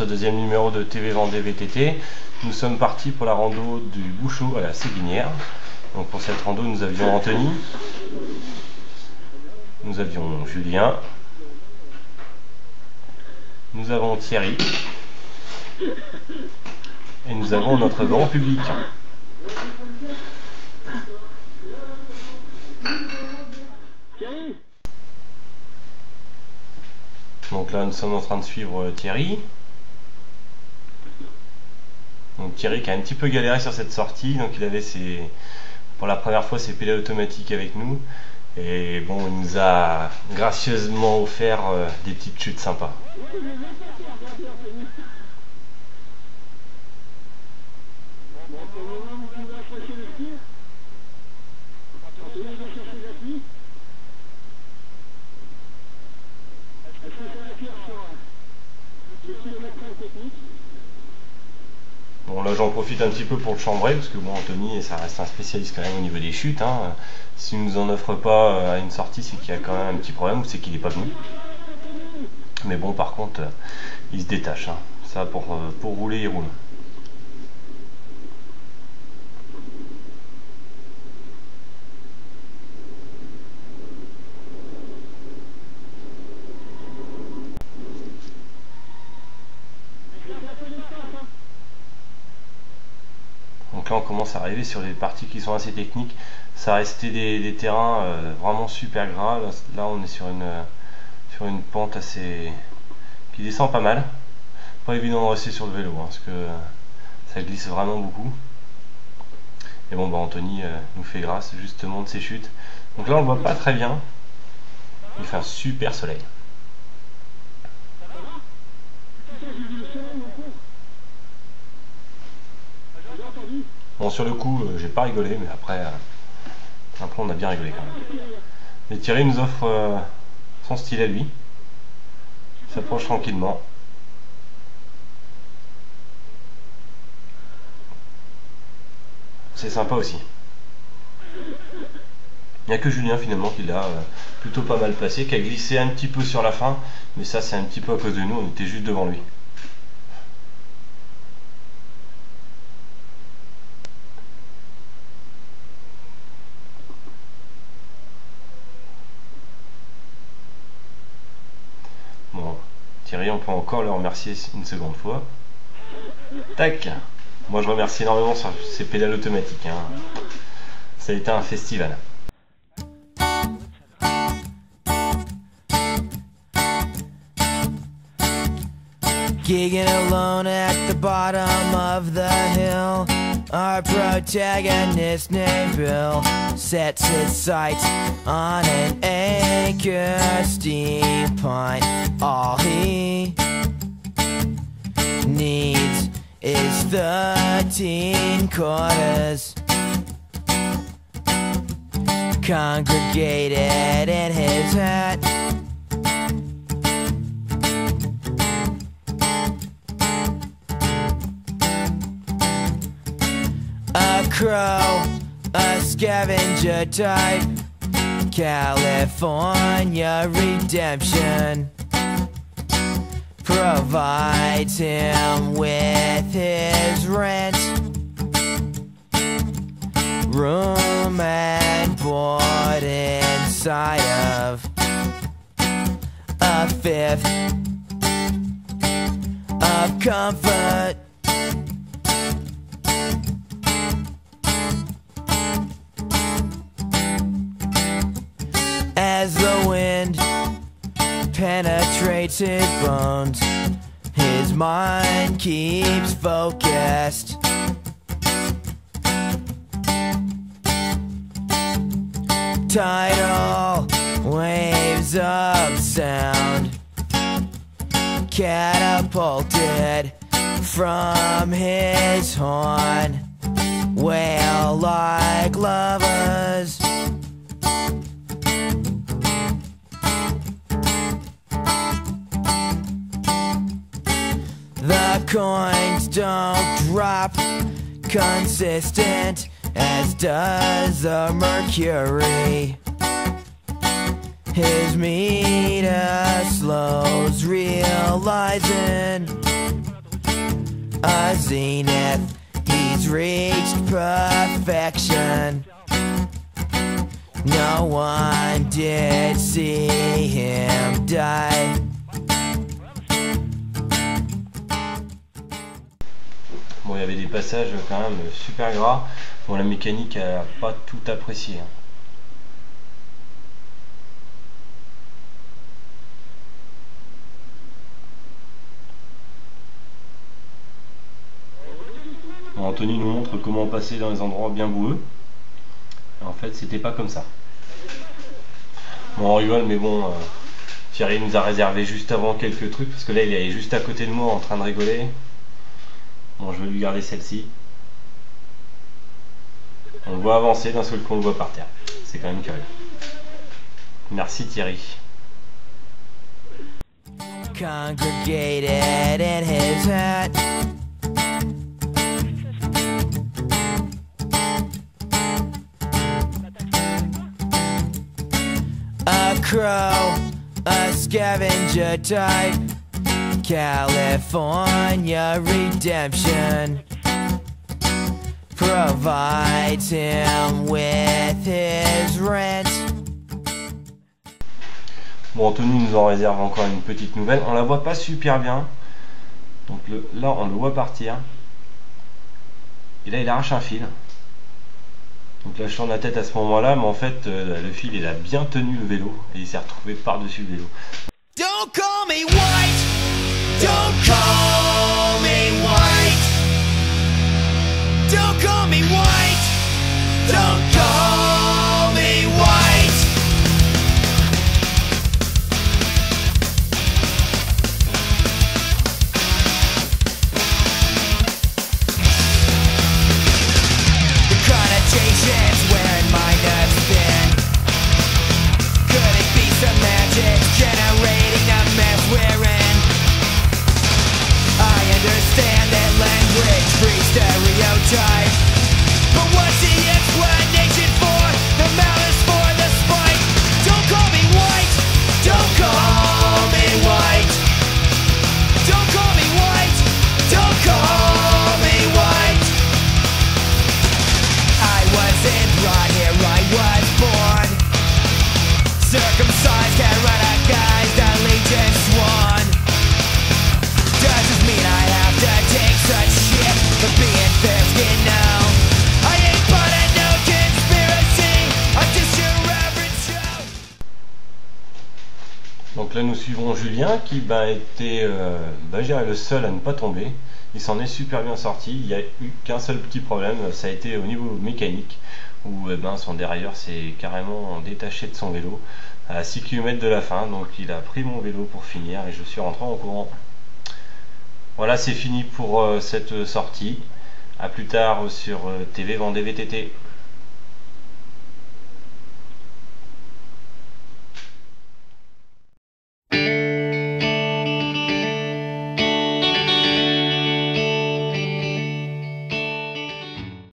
ce deuxième numéro de TV Vendée VTT. Nous sommes partis pour la rando du Bouchot à la Séguinière. Donc pour cette rando, nous avions Anthony, nous avions Julien, nous avons Thierry et nous avons notre grand public. Donc là nous sommes en train de suivre Thierry. Donc Thierry qui a un petit peu galéré sur cette sortie, donc il avait pour la première fois ses pédales automatiques avec nous. Et bon, il nous a gracieusement offert des petites chutes sympas. Bon, là j'en profite un petit peu pour le chambrer parce que bon, Anthony, ça reste un spécialiste quand même au niveau des chutes, hein. S'il nous en offre pas à une sortie, c'est qu'il y a quand même un petit problème ou c'est qu'il n'est pas venu. Mais bon, par contre, il se détache, hein. Ça pour rouler, il roule. Donc là on commence à arriver sur des parties qui sont assez techniques. Ça restait des terrains vraiment super gras. Là on est sur une pente qui descend pas mal. Pas évident de rester sur le vélo, hein, parce que ça glisse vraiment beaucoup. Et bon, bah Anthony nous fait grâce justement de ses chutes. Donc là on le voit pas très bien. Il fait un super soleil. Bon, sur le coup, j'ai pas rigolé, mais après on a bien rigolé quand même. Et Thierry nous offre son style à lui. Il s'approche tranquillement. C'est sympa aussi. Il n'y a que Julien finalement qui l'a plutôt pas mal placé, qui a glissé un petit peu sur la fin, mais ça c'est un petit peu à cause de nous, on était juste devant lui. Bon, Thierry, on peut encore le remercier une seconde fois. Tac! Moi je remercie énormément sur ces pédales automatiques, hein. Ça a été un festival. Gigging alone at the bottom of the hill, our protagonist named Bill sets his sights on an acre steep pine. All he needs is 13 quarters congregated in his hat. A crow, a scavenger type, California redemption provides him with his rent, room and board inside of a fifth of comfort. As the wind penetrates his bones, his mind keeps focused. Tidal waves of sound catapulted from his horn, wail like lovers. The coins don't drop consistent, as does the mercury. His meter slows, realizing a zenith. He's reached perfection. No one did see him die. Bon, il y avait des passages quand même super gras. Bon, la mécanique a pas tout apprécié. Bon, Anthony nous montre comment passer dans les endroits bien boueux. En fait, c'était pas comme ça. Bon, on rigole, mais bon, Thierry nous a réservé juste avant quelques trucs, parce que là, il est juste à côté de moi en train de rigoler. Bon, je vais lui garder celle-ci. On le voit avancer, d'un seul coup on le voit par terre. C'est quand même curieux. Merci Thierry. Congregated in his hat. A crow, a scavenger type. California redemption provides him with his rent. Bon, Anthony nous en réserve encore une petite nouvelle. On la voit pas super bien. Donc là, on le voit partir. Et là, il arrache un fil. Donc là, je tourne la tête à ce moment-là, mais en fait, le fil, il a bien tenu le vélo. Et il s'est retrouvé par-dessus le vélo. Don't call me white. Don't call me white. Don't call me white. Don't call me white. The connotations wherein my nerves spin. Could it be some magic generating the mess we're in? I understand that language breeds stereotype, but what's the explanation for the malice, for the spite? Don't call me white. Don't call me white. Don't call me white. Don't call me white. I wasn't brought here, I was born circumcised, canonized, allegiance sworn. Does this mean I have to take such shit for being fair-skinned now? I ain't part of no conspiracy, I'm just your average Joe. Donc là, nous suivons Julien qui était le seul à ne pas tomber. Il s'en est super bien sorti. Il n'y a eu qu'un seul petit problème, ça a été au niveau mécanique, où son dérailleur s'est carrément détaché de son vélo à 6 km de la fin. Donc il a pris mon vélo pour finir et je suis rentré en courant. Voilà, c'est fini pour cette sortie. A plus tard sur TV Vendée VTT.